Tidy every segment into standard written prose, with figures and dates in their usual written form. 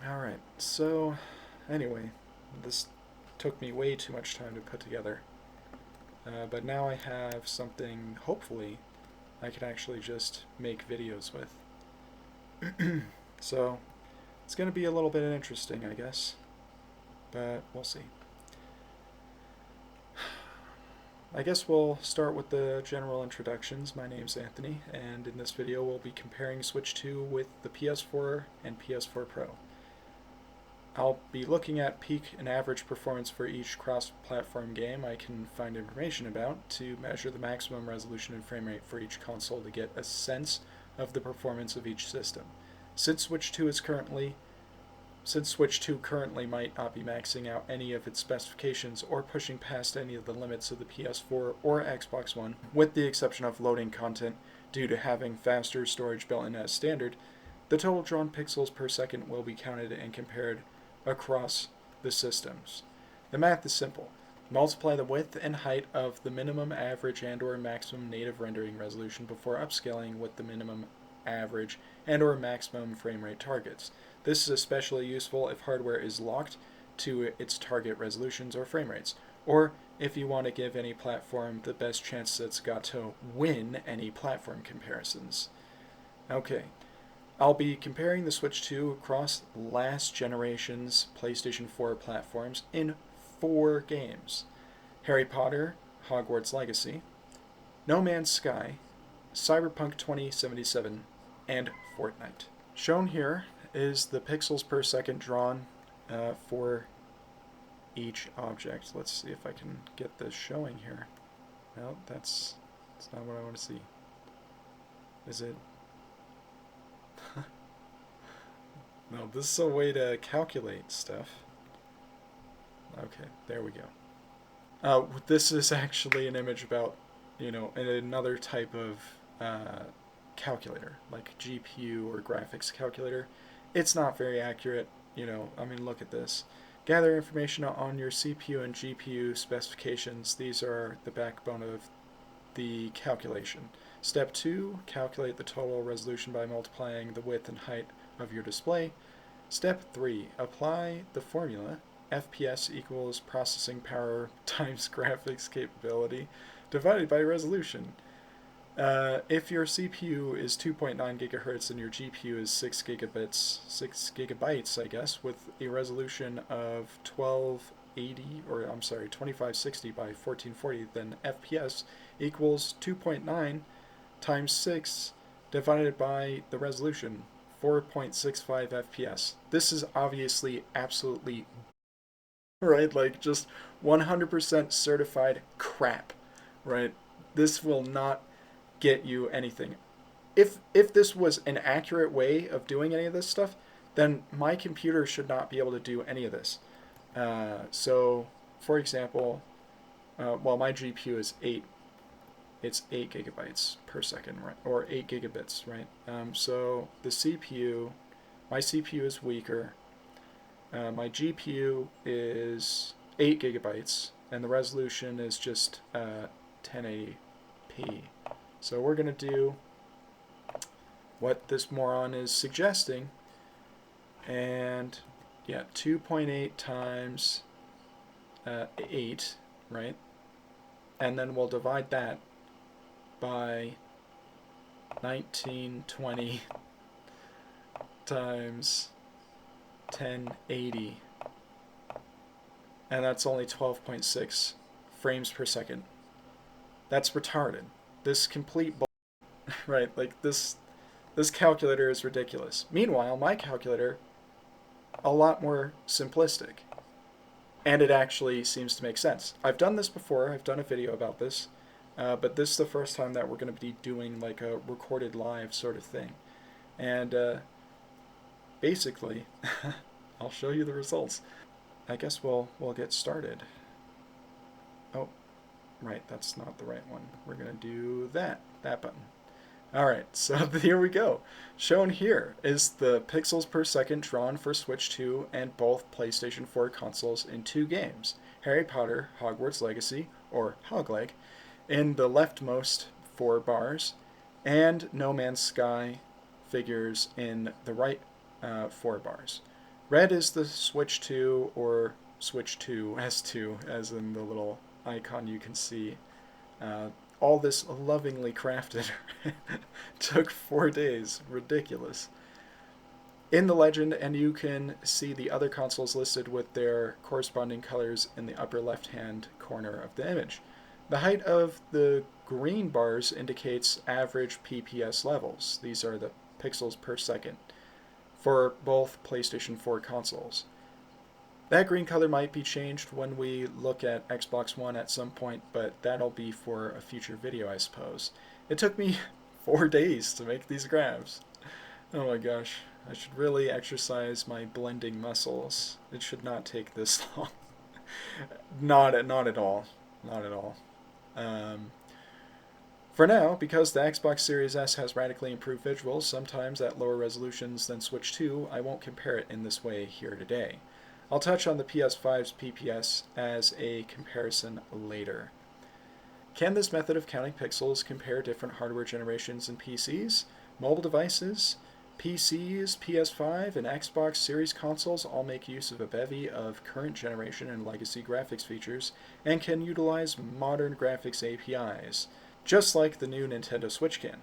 Alright, so anyway, this took me way too much time to put together. But now I have something, hopefully, I can actually just make videos with. So, it's going to be a little bit interesting, I guess. But we'll see. I guess we'll start with the general introductions. My name's Anthony, and in this video we'll be comparing Switch 2 with the PS4 and PS4 Pro. I'll be looking at peak and average performance for each cross-platform game I can find information about to measure the maximum resolution and frame rate for each console to get a sense of the performance of each system. Since Switch 2 currently might not be maxing out any of its specifications or pushing past any of the limits of the PS4 or Xbox One, with the exception of loading content due to having faster storage built in as standard, the total drawn pixels per second will be counted and compared across the systems. The math is simple. Multiply the width and height of the minimum, average, and/or maximum native rendering resolution before upscaling with the minimum, average, and/or maximum frame rate targets. This is especially useful if hardware is locked to its target resolutions or frame rates, or if you want to give any platform the best chance it's got to win any platform comparisons. Okay, I'll be comparing the Switch 2 across last generation's PlayStation 4 platforms in 4 games: Harry Potter, Hogwarts Legacy, No Man's Sky, Cyberpunk 2077, and Fortnite. Shown here is the pixels per second drawn for each object. Let's see if I can get this showing here. No, that's not what I want to see. Is it? No, this is a way to calculate stuff. Okay, there we go. This is actually an image about, another type of calculator, like GPU or graphics calculator. It's not very accurate, look at this. Gather information on your CPU and GPU specifications. These are the backbone of the calculation. Step 2, calculate the total resolution by multiplying the width and height of your display. Step 3, apply the formula FPS equals processing power times graphics capability divided by resolution. If your CPU is 2.9 gigahertz and your GPU is 6 gigabytes, I guess, with a resolution of 2560 by 1440, then FPS equals 2.9 times 6 divided by the resolution, 4.65 FPS. This is obviously absolutely right, like just 100% certified crap, right? This will not get you anything. If this was an accurate way of doing any of this stuff, then my computer should not be able to do any of this. So, for example, my GPU is 8. It's 8 gigabytes per second, right? Or 8 gigabits, right? So the CPU, my CPU is weaker. My GPU is 8 gigabytes, and the resolution is just 1080p. So we're going to do what this moron is suggesting, and 2.8 times 8, right? And then we'll divide that by 1920 times 1080, and that's only 12.6 frames per second. That's retarded. This complete bull, right? Like this calculator is ridiculous. Meanwhile, my calculator, a lot more simplistic, and it actually seems to make sense. I've done this before. I've done a video about this, but this is the first time that we're going to be doing like a recorded live sort of thing, and basically, I'll show you the results. I guess we'll get started. Oh, right, that's not the right one. We're going to do that button. Alright, so here we go. Shown here is the pixels per second drawn for Switch 2 and both PlayStation 4 consoles in 2 games: Harry Potter, Hogwarts Legacy, or Hogleg, in the leftmost 4 bars, and No Man's Sky figures in the right 4 bars. Red is the Switch 2 or Switch 2 S2, as in the little icon you can see. All this lovingly crafted took 4 days. Ridiculous. In the legend, and you can see the other consoles listed with their corresponding colors in the upper left-hand corner of the image. The height of the green bars indicates average PPS levels. These are the pixels per second for both PlayStation 4 consoles. That green color might be changed when we look at Xbox One at some point, but that'll be for a future video, I suppose. It took me 4 days to make these graphs. Oh my gosh, I should really exercise my blending muscles. It should not take this long. Not at all. Not at all. For now, because the Xbox Series S has radically improved visuals, sometimes at lower resolutions than Switch 2, I won't compare it in this way here today. I'll touch on the PS5's PPS as a comparison later. Can this method of counting pixels compare different hardware generations in PCs, mobile devices? PCs, PS5, and Xbox Series consoles all make use of a bevy of current generation and legacy graphics features and can utilize modern graphics APIs, just like the new Nintendo Switch can.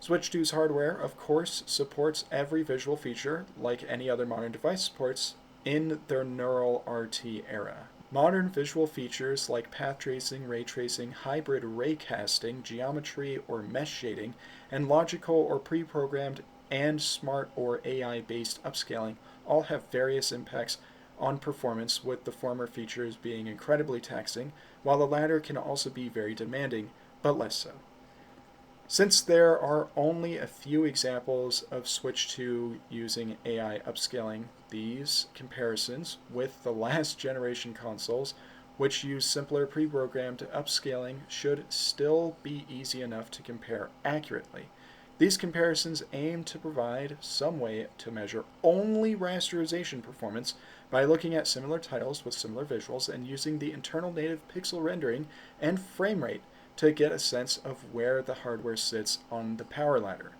Switch 2's hardware, of course, supports every visual feature like any other modern device supports in their Neural RT era. Modern visual features like path tracing, ray tracing, hybrid ray casting, geometry or mesh shading, and logical or pre-programmed and smart or AI-based upscaling all have various impacts on performance, with the former features being incredibly taxing, while the latter can also be very demanding, but less so. Since there are only a few examples of Switch 2 using AI upscaling, these comparisons with the last generation consoles, which use simpler pre-programmed upscaling, should still be easy enough to compare accurately. These comparisons aim to provide some way to measure only rasterization performance by looking at similar titles with similar visuals and using the internal native pixel rendering and frame rate to get a sense of where the hardware sits on the power ladder.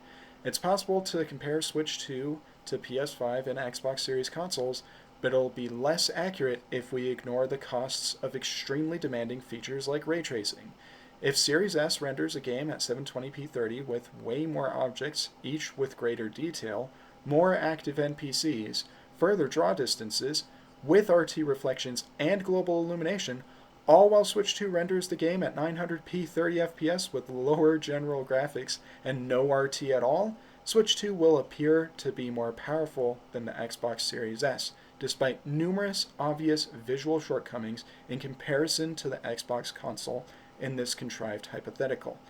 It's possible to compare Switch 2 to PS5 and Xbox Series consoles, but it'll be less accurate if we ignore the costs of extremely demanding features like ray tracing. If Series S renders a game at 720p 30 with way more objects, each with greater detail, more active NPCs, further draw distances, with RT reflections and global illumination, all while Switch 2 renders the game at 900p 30fps with lower general graphics and no RT at all, Switch 2 will appear to be more powerful than the Xbox Series S, despite numerous obvious visual shortcomings in comparison to the Xbox console in this contrived hypothetical.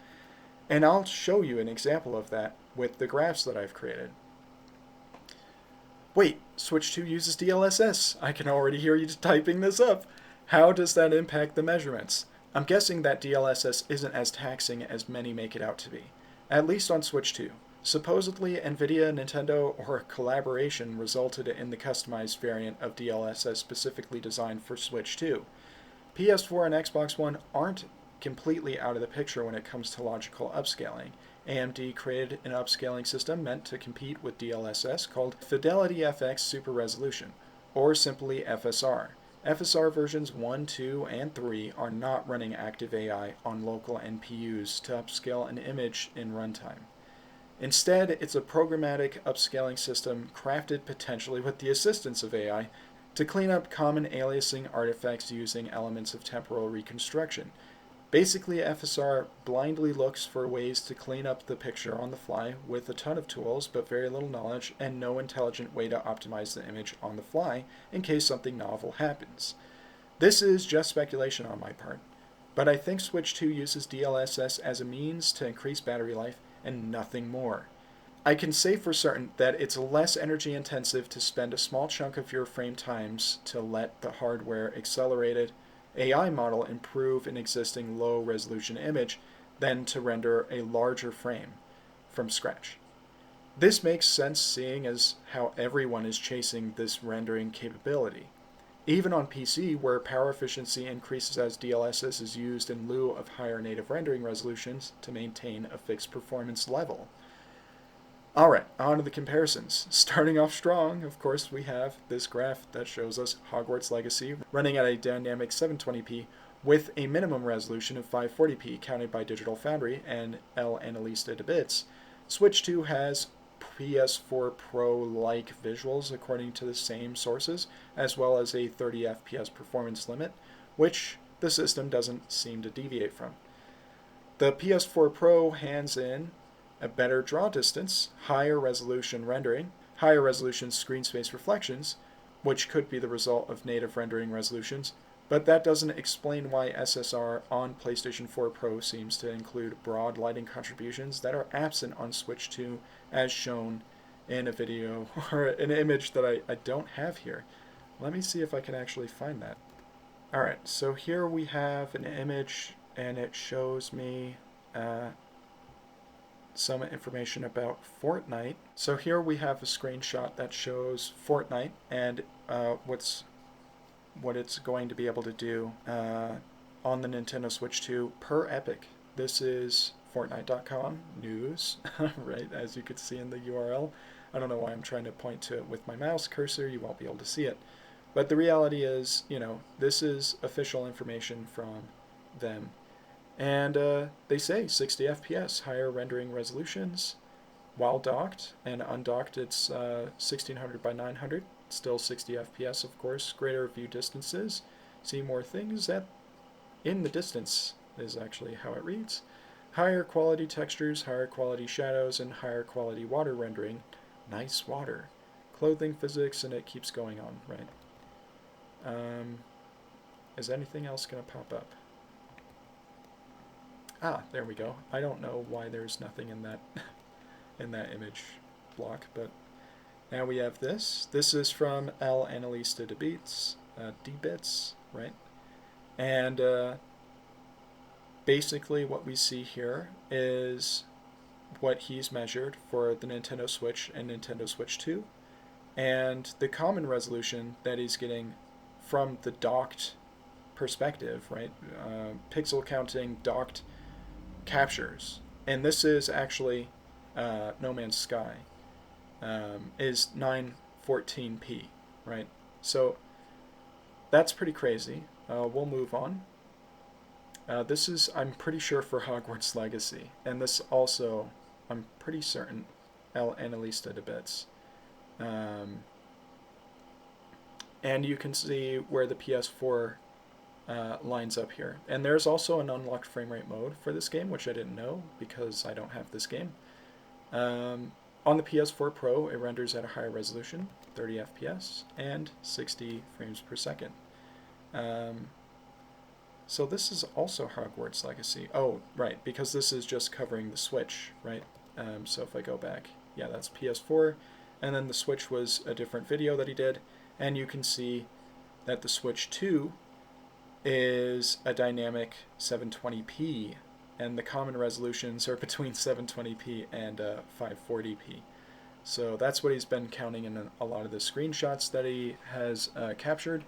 And I'll show you an example of that with the graphs that I've created. Wait, Switch 2 uses DLSS. I can already hear you typing this up. How does that impact the measurements? I'm guessing that DLSS isn't as taxing as many make it out to be, at least on Switch 2. Supposedly, NVIDIA, Nintendo, or a collaboration resulted in the customized variant of DLSS specifically designed for Switch 2. PS4 and Xbox One aren't completely out of the picture when it comes to logical upscaling. AMD created an upscaling system meant to compete with DLSS called Fidelity FX Super Resolution, or simply FSR. FSR versions 1, 2, and 3 are not running active AI on local NPUs to upscale an image in runtime. Instead, it's a programmatic upscaling system crafted potentially with the assistance of AI to clean up common aliasing artifacts using elements of temporal reconstruction. Basically, FSR blindly looks for ways to clean up the picture on the fly with a ton of tools but very little knowledge and no intelligent way to optimize the image on the fly in case something novel happens. This is just speculation on my part, but I think Switch 2 uses DLSS as a means to increase battery life and nothing more. I can say for certain that it's less energy intensive to spend a small chunk of your frame times to let the hardware accelerated AI model improve an existing low-resolution image than to render a larger frame from scratch. This makes sense seeing as how everyone is chasing this rendering capability. Even on PC, where power efficiency increases as DLSS is used in lieu of higher native rendering resolutions to maintain a fixed performance level. All right, on to the comparisons. Starting off strong, of course, we have this graph that shows us Hogwarts Legacy running at a dynamic 720p with a minimum resolution of 540p counted by Digital Foundry and El Analista de Bits. Switch 2 has PS4 Pro-like visuals according to the same sources, as well as a 30 FPS performance limit, which the system doesn't seem to deviate from. The PS4 Pro hands in a better draw distance, higher resolution rendering, higher resolution screen space reflections, which could be the result of native rendering resolutions, but that doesn't explain why SSR on PlayStation 4 Pro seems to include broad lighting contributions that are absent on Switch 2, as shown in a video or an image that I don't have here. Let me see if I can actually find that. Alright, so here we have an image and it shows me some information about Fortnite. So here we have a screenshot that shows Fortnite and what it's going to be able to do on the Nintendo Switch 2 per Epic. This is Fortnite.com news, right, as you could see in the URL. I don't know why I'm trying to point to it with my mouse cursor. You won't be able to see it. But the reality is, this is official information from them. And they say 60 FPS, higher rendering resolutions while docked, and undocked it's 1600 by 900, still 60 FPS of course, greater view distances, see more things in the distance is actually how it reads, higher quality textures, higher quality shadows, and higher quality water rendering, nice water, clothing physics, and it keeps going on, right? Is anything else going to pop up? Ah, there we go. I don't know why there's nothing in that in that image block, but now we have this. This is from El Analista de Bits, right? And basically what we see here is what he's measured for the Nintendo Switch and Nintendo Switch 2, and the common resolution that he's getting from the docked perspective, right? Pixel counting docked captures, and this is actually No Man's Sky, is 914p, right? So that's pretty crazy. We'll move on. This is, I'm pretty sure, for Hogwarts Legacy, and this also, I'm pretty certain, El Analista de Bits. And you can see where the PS4 lines up here. And there's also an unlocked frame rate mode for this game, which I didn't know because I don't have this game. On the PS4 Pro, it renders at a higher resolution, 30 FPS, and 60 frames per second. So this is also Hogwarts Legacy. Oh, right, because this is just covering the Switch, right? So if I go back, yeah, that's PS4, and then the Switch was a different video that he did, and you can see that the Switch 2 is a dynamic 720p, and the common resolutions are between 720p and 540p. So that's what he's been counting in a lot of the screenshots that he has captured,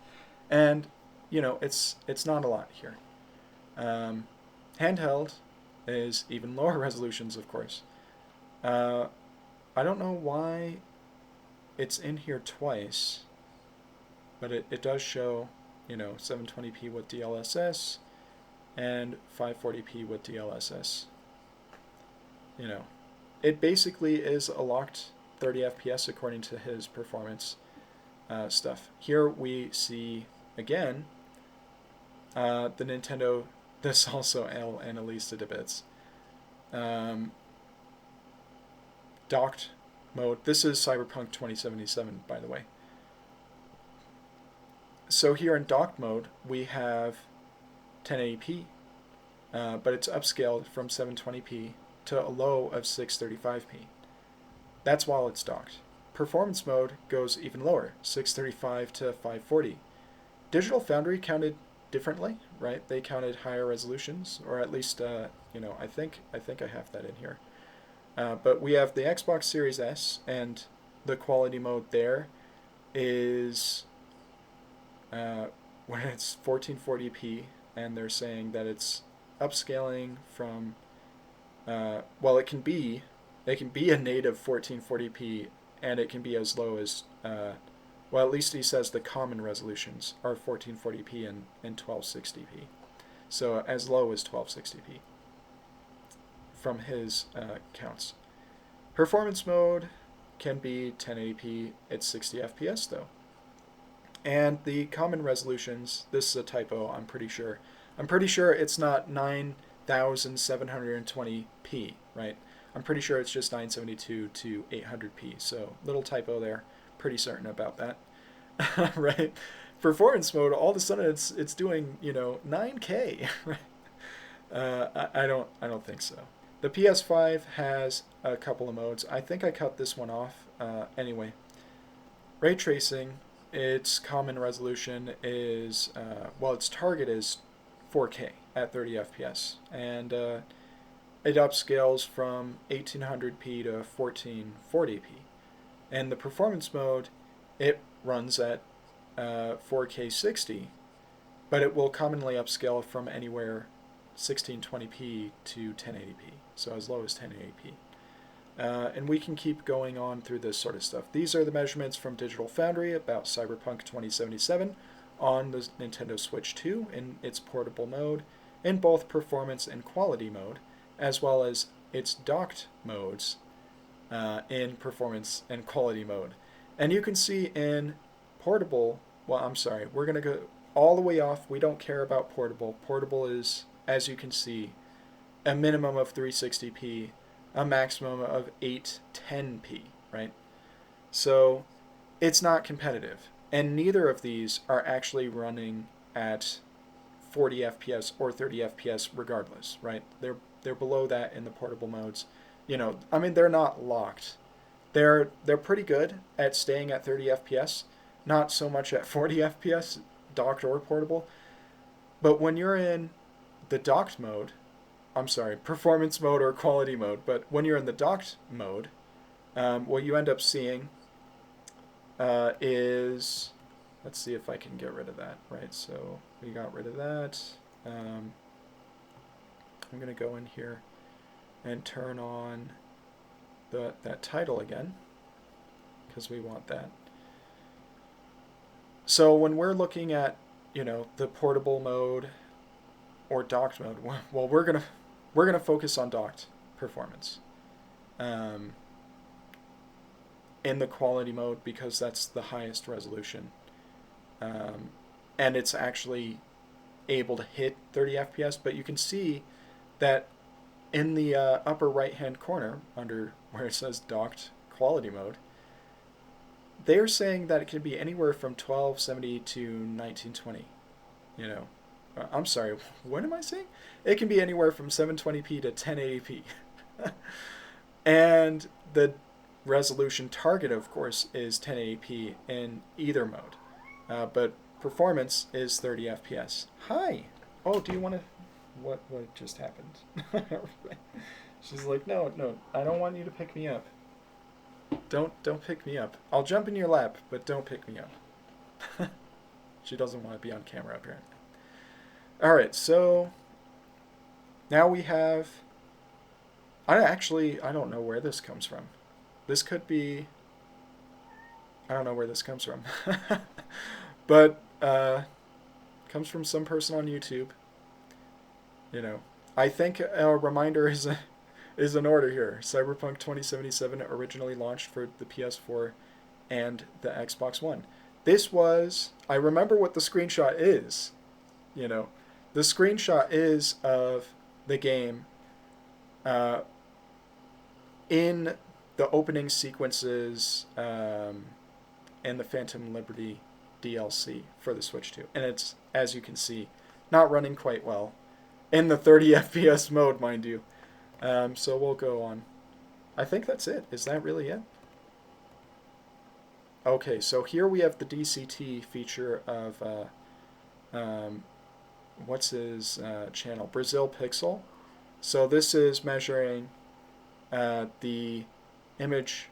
and it's not a lot here. Handheld is even lower resolutions, of course. I don't know why it's in here twice, but it does show 720p with DLSS and 540p with DLSS. It basically is a locked 30 FPS according to his performance stuff. Here we see again the Nintendo. This also El Analista de Bits. Docked mode. This is Cyberpunk 2077, by the way. So here in docked mode, we have 1080p, but it's upscaled from 720p to a low of 635p. That's while it's docked. Performance mode goes even lower, 635 to 540. Digital Foundry counted differently, right? They counted higher resolutions, or at least, I think I have that in here. But we have the Xbox Series S, and the quality mode there is when it's 1440p, and they're saying that it's upscaling from, it can be It can be a native 1440p, and it can be as low as, well, at least he says the common resolutions are 1440p and 1260p. So as low as 1260p from his counts. Performance mode can be 1080p at 60 FPS though. And the common resolutions, this is a typo, I'm pretty sure. I'm pretty sure it's not 9720p, right? I'm pretty sure it's just 972 to 800p. So little typo there. Pretty certain about that. Right? Performance mode, all of a sudden it's doing, 9K. Right? I don't think so. The PS5 has a couple of modes. I think I cut this one off. Anyway, ray tracing, its common resolution is, its target is 4K at 30 FPS, and it upscales from 1800p to 1440p. And the performance mode, it runs at 4K 60, but it will commonly upscale from anywhere 1620p to 1080p, so as low as 1080p. And we can keep going on through this sort of stuff. These are the measurements from Digital Foundry about Cyberpunk 2077 on the Nintendo Switch 2 in its portable mode, in both performance and quality mode, as well as its docked modes in performance and quality mode. And you can see in portable, we're going to go all the way off. We don't care about portable. Portable is, as you can see, a minimum of 360p, a maximum of 810p, right? So it's not competitive. And neither of these are actually running at 40 FPS or 30 FPS regardless, right? They're below that in the portable modes. They're not locked. They're pretty good at staying at 30 FPS, not so much at 40 FPS, docked or portable. But when you're in the docked mode, performance mode or quality mode, but when you're in the docked mode, what you end up seeing is, let's see if I can get rid of that, right? So we got rid of that. I'm going to go in here and turn on that title again, because we want that. So when we're looking at, the portable mode or docked mode, well, we're gonna focus on docked performance in the quality mode, because that's the highest resolution, and it's actually able to hit 30 FPS. But you can see that in the upper right hand corner under where it says docked quality mode, they're saying that it can be anywhere from 1270 to 1920. I'm sorry, what am I saying? It can be anywhere from 720p to 1080p. And the resolution target, of course, is 1080p in either mode. But performance is 30 FPS. Hi! Oh, do you want to... What just happened? She's like, no, I don't want you to pick me up. Don't pick me up. I'll jump in your lap, but don't pick me up. She doesn't want to be on camera, apparently. Alright, so now we have... I don't know where this comes from. This could be... I don't know where this comes from. But, comes from some person on YouTube. I think a reminder is in order here. Cyberpunk 2077 originally launched for the PS4 and the Xbox One. This was... I remember what the screenshot is. The screenshot is of the game in the opening sequences and the Phantom Liberty DLC for the Switch 2. And it's, as you can see, not running quite well. In the 30 FPS mode, mind you. So we'll go on. I think that's it. Is that really it? Okay, so here we have the DCT feature of... what's his channel? Brazil Pixel. So this is measuring the image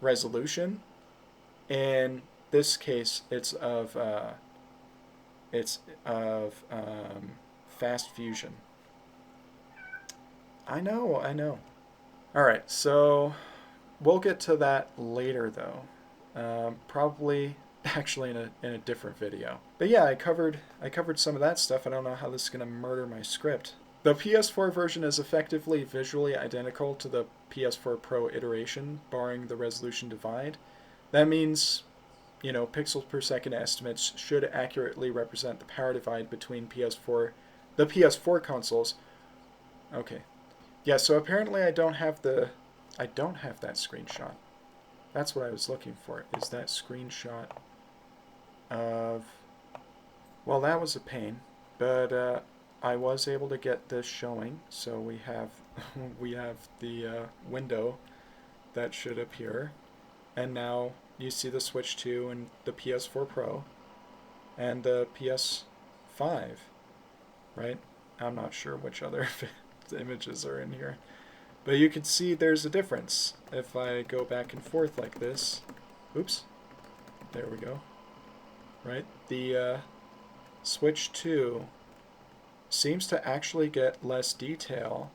resolution. In this case, it's of Fast Fusion. I know. Alright, so we'll get to that later though. Probably actually in a different video. But yeah, I covered some of that stuff. I don't know how this is gonna murder my script. The PS4 version is effectively visually identical to the PS4 Pro iteration, barring the resolution divide. That means, you know, pixels per second estimates should accurately represent the power divide between the PS4 consoles. Okay. Yeah, so apparently I don't have that screenshot. That's what I was looking for, is that screenshot of, well, that was a pain, but I was able to get this showing, so we have we have the window that should appear, and now you see the Switch 2 and the PS4 Pro and the PS5, right? I'm not sure which other images are in here. But you can see there's a difference. If I go back and forth like this, oops, there we go, right? The Switch 2 seems to actually get less detail.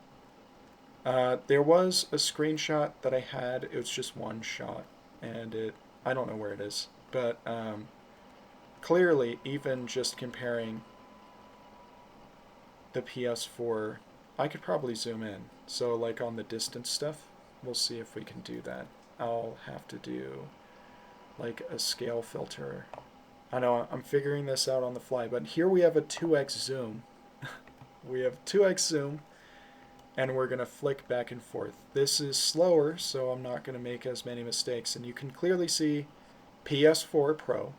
There was a screenshot that I had, it was just one shot, and I don't know where it is, but clearly, even just comparing the PS4, I could probably zoom in. So like on the distance stuff, we'll see if we can do that. I'll have to do like a scale filter. I know I'm figuring this out on the fly, but here we have a 2x zoom. We have 2x zoom, and we're going to flick back and forth. This is slower, so I'm not going to make as many mistakes. And you can clearly see PS4 Pro,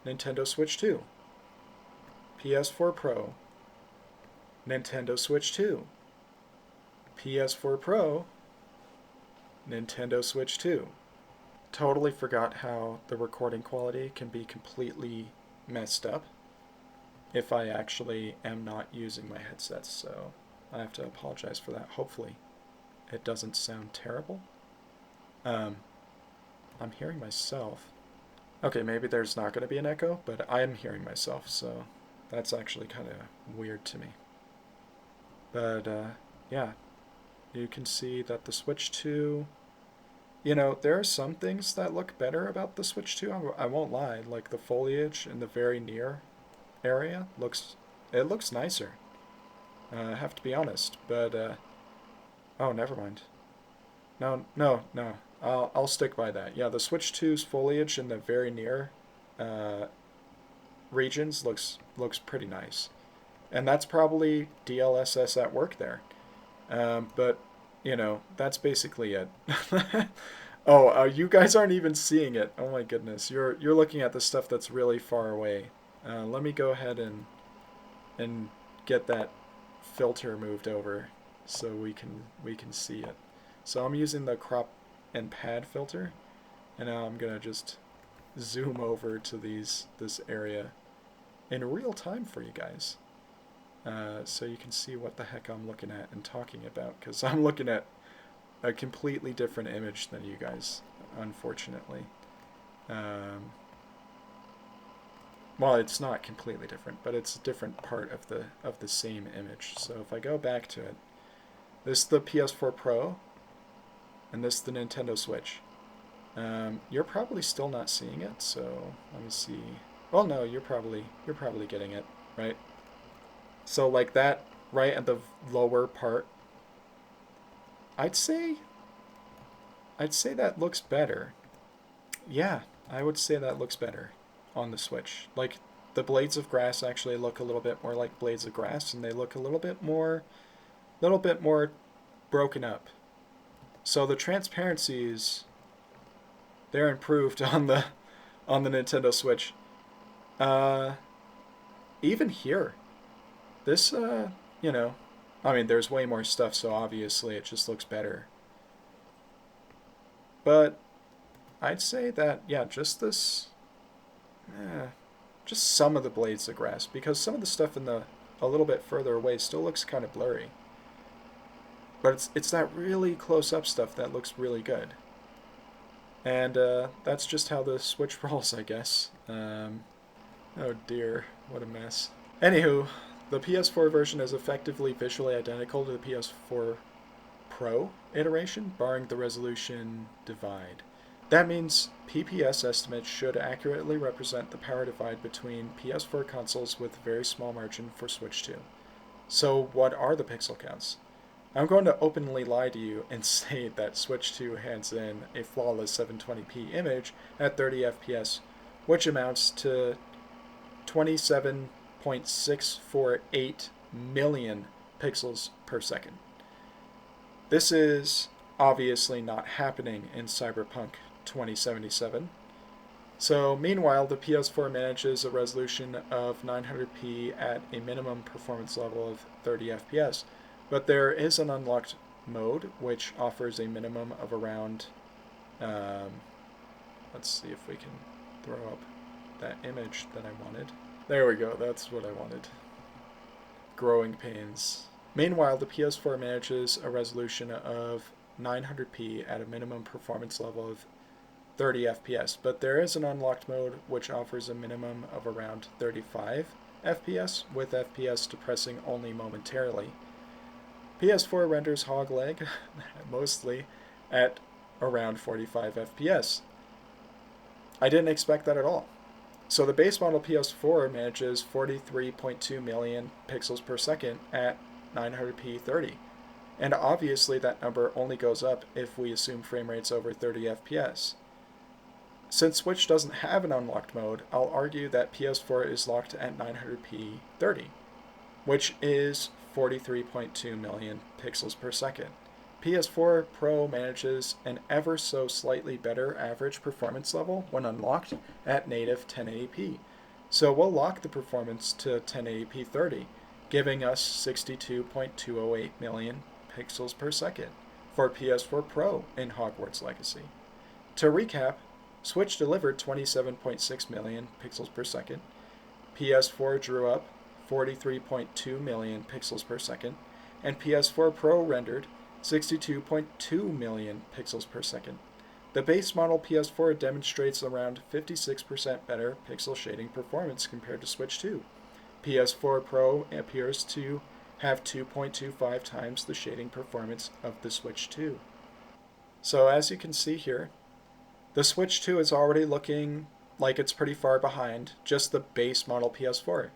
Nintendo Switch 2, PS4 Pro, Nintendo Switch 2, PS4 Pro, Nintendo Switch 2. Totally forgot how the recording quality can be completely messed up if I actually am not using my headsets, so I have to apologize for that. Hopefully it doesn't sound terrible. I'm hearing myself. Okay, maybe there's not going to be an echo, but I'm hearing myself, so that's actually kind of weird to me. But yeah, you can see that the Switch 2, you know, there are some things that look better about the Switch 2. I won't lie, like the foliage in the very near area looks nicer. I have to be honest, but oh, never mind. No, no, no. I'll stick by that. Yeah, the Switch 2's foliage in the very near uh, regions looks pretty nice, and that's probably DLSS at work there. But you know, that's basically it. Oh, you guys aren't even seeing it. Oh my goodness, you're looking at the stuff that's really far away. Let me go ahead and get that filter moved over so we can see it. So I'm using the crop and pad filter, and now I'm gonna just zoom over to this area in real time for you guys, so you can see what the heck I'm looking at and talking about, because I'm looking at a completely different image than you guys, unfortunately. Well, it's not completely different, but it's a different part of the same image. So if I go back to it, this is the PS4 Pro, and this is the Nintendo Switch. You're probably still not seeing it, so let me see. Well, no, you're probably getting it, right? So like that, right at the lower part, I'd say that looks better. Yeah, I would say that looks better on the Switch. Like the blades of grass actually look a little bit more like blades of grass, and they look a little bit more broken up. So the transparencies, they're improved on the Nintendo Switch. Uh, Even here, this you know, I mean, there's way more stuff, so obviously it just looks better. But I'd say that yeah, just this, just some of the blades of grass, because some of the stuff in the a little bit further away still looks kind of blurry. But it's that really close up stuff that looks really good. And that's just how the Switch rolls, I guess. Oh dear, what a mess. Anywho, the PS4 version is effectively visually identical to the PS4 Pro iteration, barring the resolution divide. That means PPS estimates should accurately represent the power divide between PS4 consoles with a very small margin for Switch 2. So what are the pixel counts? I'm going to openly lie to you and say that Switch 2 hands in a flawless 720p image at 30 FPS, which amounts to 27.648 million pixels per second. This is obviously not happening in Cyberpunk 2077. So meanwhile, the PS4 manages a resolution of 900p at a minimum performance level of 30 FPS, but there is an unlocked mode which offers a minimum of around, let's see if we can throw up that image that I wanted. There we go, that's what I wanted. Growing pains. Meanwhile, the PS4 manages a resolution of 900p at a minimum performance level of 30 FPS, but there is an unlocked mode which offers a minimum of around 35 FPS, with FPS depressing only momentarily. PS4 renders hogleg, mostly, at around 45 FPS. I didn't expect that at all. So the base model PS4 manages 43.2 million pixels per second at 900p 30. And obviously that number only goes up if we assume frame rates over 30 FPS. Since Switch doesn't have an unlocked mode, I'll argue that PS4 is locked at 900p 30, which is 43.2 million pixels per second. PS4 Pro manages an ever so slightly better average performance level when unlocked at native 1080p. So we'll lock the performance to 1080p 30, giving us 62.208 million pixels per second for PS4 Pro in Hogwarts Legacy. To recap, Switch delivered 27.6 million pixels per second, PS4 drew up 43.2 million pixels per second, and PS4 Pro rendered 62.2 million pixels per second. The base model PS4 demonstrates around 56% better pixel shading performance compared to Switch 2. PS4 Pro appears to have 2.25 times the shading performance of the Switch 2. So as you can see here, the Switch 2 is already looking like it's pretty far behind just the base model PS4.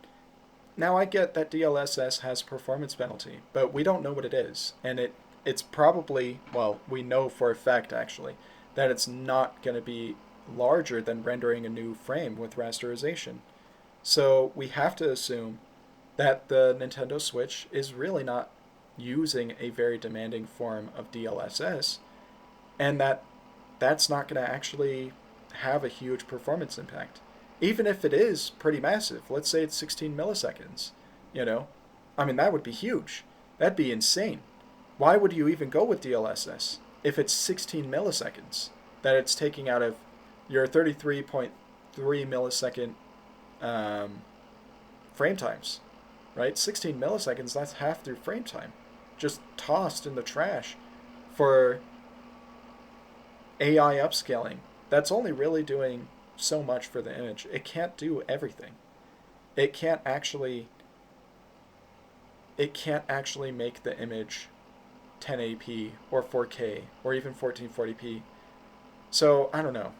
Now I get that DLSS has a performance penalty, but we don't know what it is, and it's probably, well, we know for a fact actually, that it's not going to be larger than rendering a new frame with rasterization. So we have to assume that the Nintendo Switch is really not using a very demanding form of DLSS, and that's not going to actually have a huge performance impact. Even if it is pretty massive, let's say it's 16 milliseconds, I mean, that would be huge. That'd be insane. Why would you even go with DLSS if it's 16 milliseconds that it's taking out of your 33.3 millisecond frame times, right? 16 milliseconds, that's half their frame time, just tossed in the trash for AI upscaling. That's only really doing so much for the image. It can't do everything. It can't actually make the image 1080p or 4K or even 1440p. So, I don't know.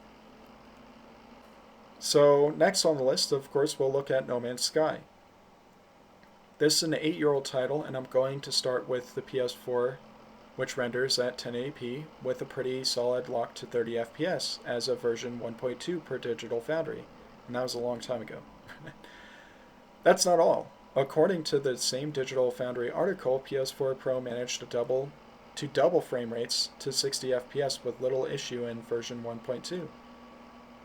So, next on the list, of course, we'll look at No Man's Sky. This is an 8-year-old title, and I'm going to start with the PS4, which renders at 1080p with a pretty solid lock to 30 FPS as of version 1.2 per Digital Foundry. And that was a long time ago. That's not all. According to the same Digital Foundry article, PS4 Pro managed to double frame rates to 60 FPS with little issue in version 1.2.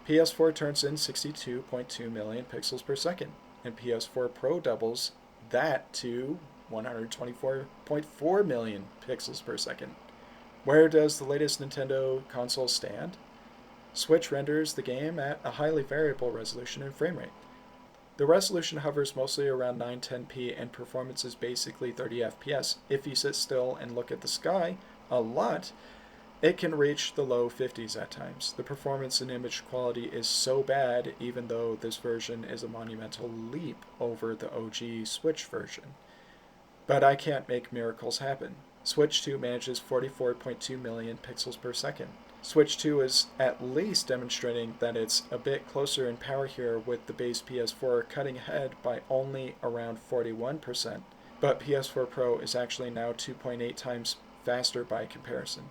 PS4 turns in 62.2 million pixels per second, and PS4 Pro doubles that to 124.4 million pixels per second. Where does the latest Nintendo console stand? Switch renders the game at a highly variable resolution and frame rate. The resolution hovers mostly around 910p and performance is basically 30 FPS. If you sit still and look at the sky a lot, it can reach the low 50s at times. The performance and image quality is so bad, even though this version is a monumental leap over the OG Switch version. But I can't make miracles happen. Switch 2 manages 44.2 million pixels per second. Switch 2 is at least demonstrating that it's a bit closer in power here, with the base PS4 cutting ahead by only around 41%, but PS4 Pro is actually now 2.8 times faster by comparison.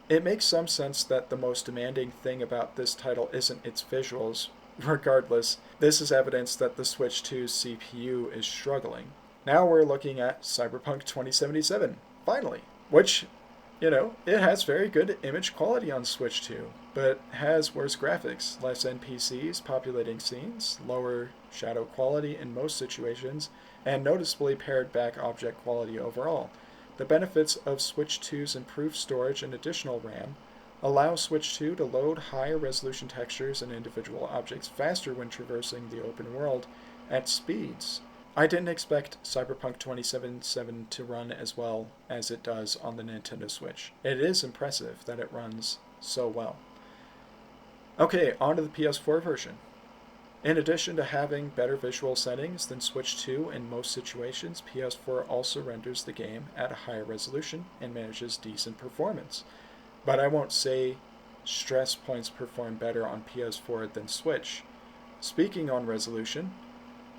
It makes some sense that the most demanding thing about this title isn't its visuals. Regardless, this is evidence that the Switch 2's CPU is struggling. Now we're looking at Cyberpunk 2077, finally, which, it has very good image quality on Switch 2, but has worse graphics, less NPCs populating scenes, lower shadow quality in most situations, and noticeably pared back object quality overall. The benefits of Switch 2's improved storage and additional RAM allow Switch 2 to load higher resolution textures and individual objects faster when traversing the open world at speeds. I didn't expect Cyberpunk 2077 to run as well as it does on the Nintendo Switch. It is impressive that it runs so well. Okay, on to the PS4 version. In addition to having better visual settings than Switch 2 in most situations, PS4 also renders the game at a higher resolution and manages decent performance. But I won't say stress points perform better on PS4 than Switch. Speaking on resolution,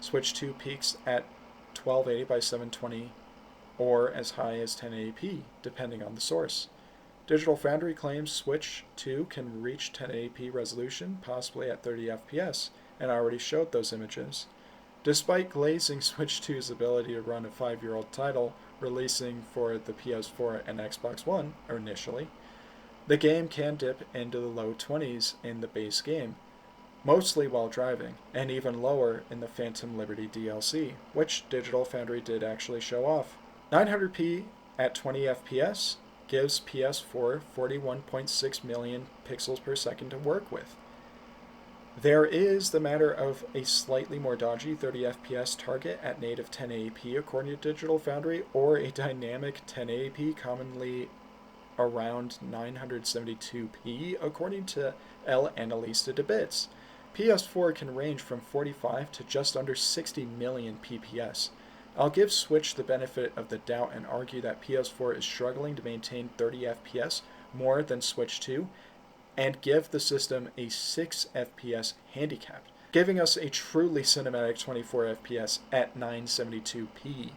Switch 2 peaks at 1280 by 720 or as high as 1080p, depending on the source. Digital Foundry claims Switch 2 can reach 1080p resolution, possibly at 30 FPS, and already showed those images. Despite glazing Switch 2's ability to run a 5-year-old title releasing for the PS4 and Xbox One initially, the game can dip into the low 20s in the base game, mostly while driving, and even lower in the Phantom Liberty DLC, which Digital Foundry did actually show off. 900p at 20 FPS gives PS4 41.6 million pixels per second to work with. There is the matter of a slightly more dodgy 30 FPS target at native 1080p according to Digital Foundry, or a dynamic 1080p commonly around 972p according to El Analista de Bits. PS4 can range from 45 to just under 60 million PPS. I'll give Switch the benefit of the doubt and argue that PS4 is struggling to maintain 30 FPS more than Switch 2, and give the system a 6 FPS handicap, giving us a truly cinematic 24 FPS at 972p.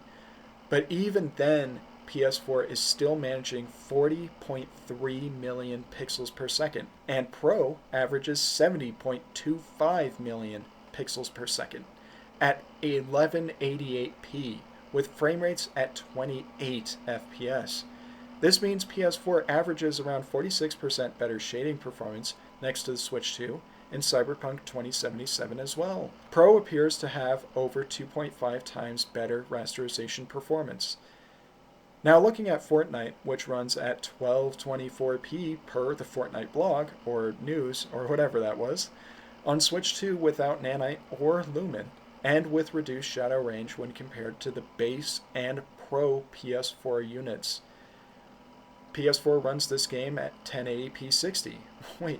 But even then, PS4 is still managing 40.3 million pixels per second, and Pro averages 70.25 million pixels per second at 1188p, with frame rates at 28 FPS. This means PS4 averages around 46% better shading performance next to the Switch 2 and Cyberpunk 2077 as well. Pro appears to have over 2.5 times better rasterization performance. Now looking at Fortnite, which runs at 1224p per the Fortnite blog, or news, or whatever that was, on Switch 2 without Nanite or Lumen, and with reduced shadow range when compared to the base and Pro PS4 units. PS4 runs this game at 1080p 60. Wait,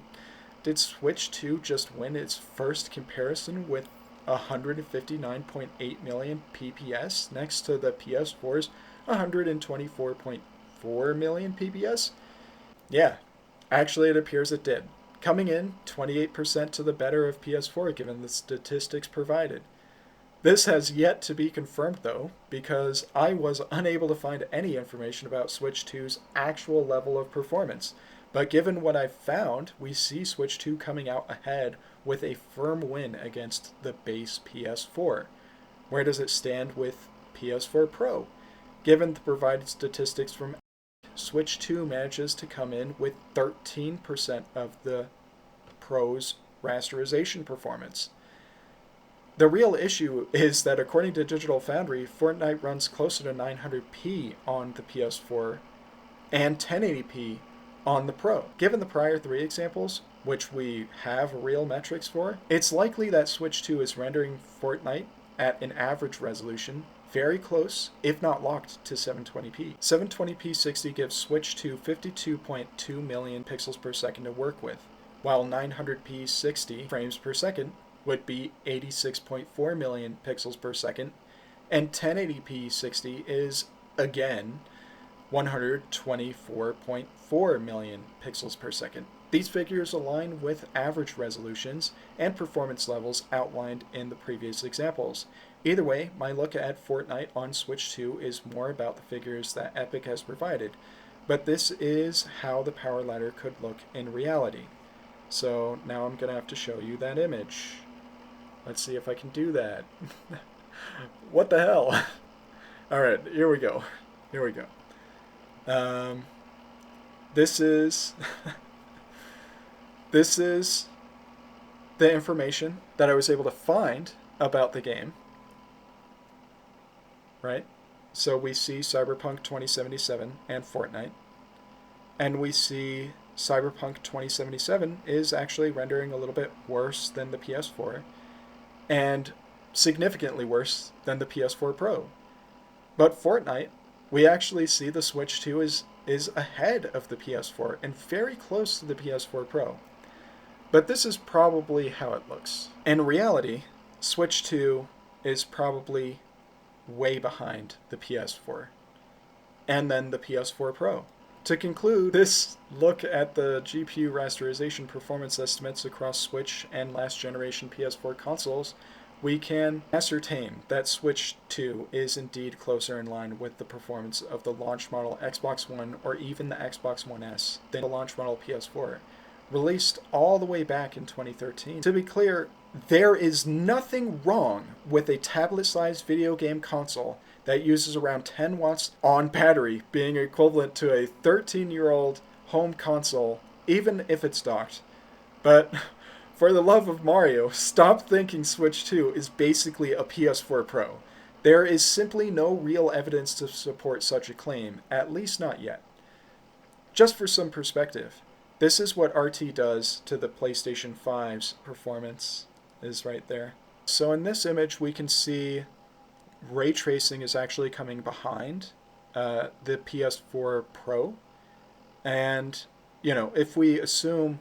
did Switch 2 just win its first comparison with 159.8 million PPS next to the PS4's 124.4 million PPS? Yeah, actually it appears it did, coming in 28% to the better of PS4 given the statistics provided. This has yet to be confirmed though, because I was unable to find any information about Switch 2's actual level of performance. But given what I've found, we see Switch 2 coming out ahead with a firm win against the base PS4. Where does it stand with PS4 Pro? Given the provided statistics from Switch 2 manages to come in with 13% of the Pro's rasterization performance. The real issue is that according to Digital Foundry, Fortnite runs closer to 900p on the PS4 and 1080p on the Pro. Given the prior three examples, which we have real metrics for, it's likely that Switch 2 is rendering Fortnite at an average resolution very close, if not locked, to 720p. 720p 60 gives Switch 2 52.2 million pixels per second to work with, while 900p 60 frames per second would be 86.4 million pixels per second, and 1080p 60 is, again, 124.4 million pixels per second. These figures align with average resolutions and performance levels outlined in the previous examples. Either way, my look at Fortnite on Switch 2 is more about the figures that Epic has provided, but this is how the power ladder could look in reality. So now I'm going to have to show you that image. Let's see if I can do that. What the hell? Alright, here we go. Here we go. This is this is the information that I was able to find about the game. Right? So we see Cyberpunk 2077 and Fortnite. And we see Cyberpunk 2077 is actually rendering a little bit worse than the PS4 and significantly worse than the PS4 Pro. But Fortnite, we actually see the Switch 2 is ahead of the PS4 and very close to the PS4 Pro. But this is probably how it looks. In reality, Switch 2 is probably way behind the PS4 and then the PS4 Pro. To conclude this look at the GPU rasterization performance estimates across Switch and last generation PS4 consoles, we can ascertain that Switch 2 is indeed closer in line with the performance of the launch model Xbox One or even the Xbox One S than the launch model PS4, released all the way back in 2013. To be clear, there is nothing wrong with a tablet-sized video game console that uses around 10 watts on battery being equivalent to a 13-year-old home console, even if it's docked. But for the love of Mario, stop thinking Switch 2 is basically a PS4 Pro. There is simply no real evidence to support such a claim, at least not yet. Just for some perspective, this is what RT does to the PlayStation 5's performance, is right there. So in this image, we can see ray tracing is actually coming behind the PS4 Pro. And, you know, if we assume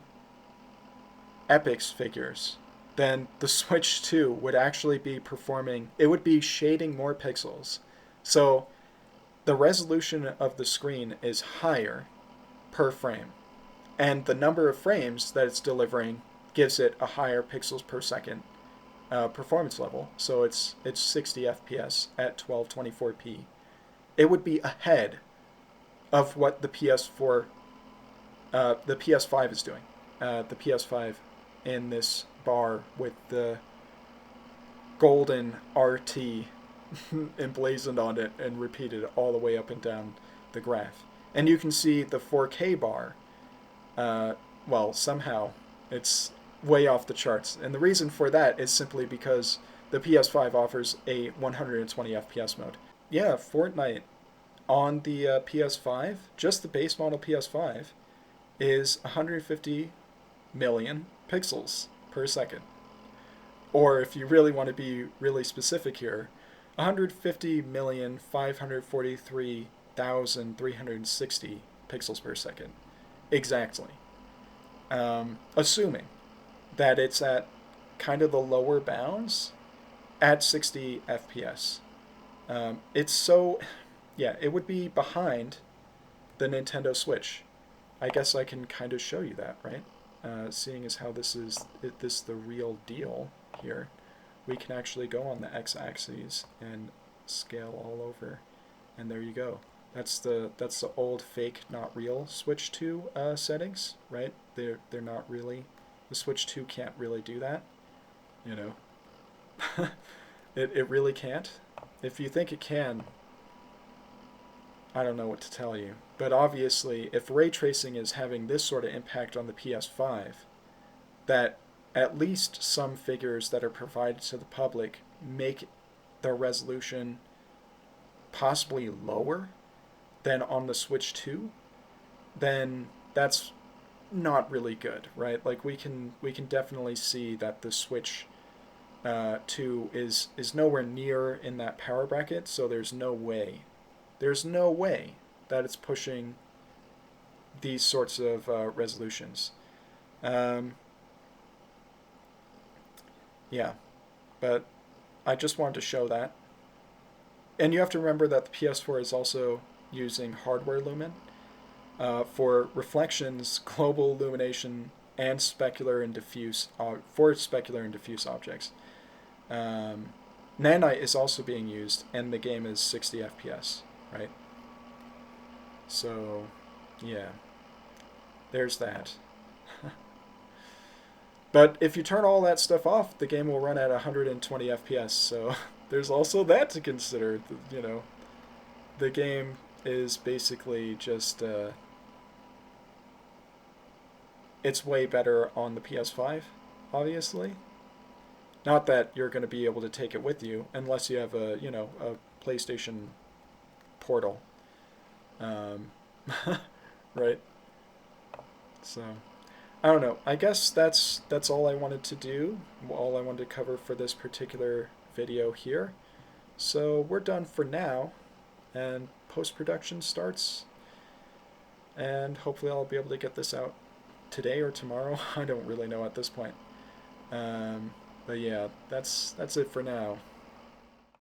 Epic's figures, then the Switch 2 would actually be performing, it would be shading more pixels. So the resolution of the screen is higher per frame. And the number of frames that it's delivering gives it a higher pixels per second performance level. So it's 60 FPS at 1224p. It would be ahead of what the PS4, the PS5 is doing. The PS5 in this bar with the golden RT emblazoned on it and repeated all the way up and down the graph. And you can see the 4K bar. Well, somehow it's way off the charts. And the reason for that is simply because the PS5 offers a 120 FPS mode. Yeah, Fortnite on the PS5, just the base model PS5, is 150 million pixels per second. Or if you really want to be really specific here, 150,543,360 pixels per second. Exactly. Assuming that it's at kind of the lower bounds at 60 FPS. It's so, yeah, it would be behind the Nintendo Switch. I guess I can kind of show you that, right? Seeing as how this is the real deal here, we can actually go on the x-axis and scale all over, and there you go. That's the old fake not real Switch 2 settings, right? They're not really, the Switch 2 can't really do that, you know. It really can't. If you think it can, I don't know what to tell you. But obviously, if ray tracing is having this sort of impact on the PS5, that at least some figures that are provided to the public make their resolution possibly lower than on the Switch 2, then that's not really good, right? Like we can definitely see that the Switch 2 is nowhere near in that power bracket, so there's no way that it's pushing these sorts of resolutions. Yeah, but I just wanted to show that. And you have to remember that the PS4 is also using hardware lumen for reflections, global illumination, and specular and diffuse for specular and diffuse objects. Nanite is also being used, and the game is 60 FPS, right? So, yeah, there's that. But if you turn all that stuff off, the game will run at 120 FPS. So there's also that to consider. You know, the game is basically just it's way better on the PS5, obviously. Not that you're going to be able to take it with you unless you have a a PlayStation Portal, um, right? So I don't know. I guess that's all I wanted to do. All I wanted to cover for this particular video here. So we're done for now, and post-production starts, and hopefully I'll be able to get this out today or tomorrow. I don't really know at this point. But yeah, that's it for now.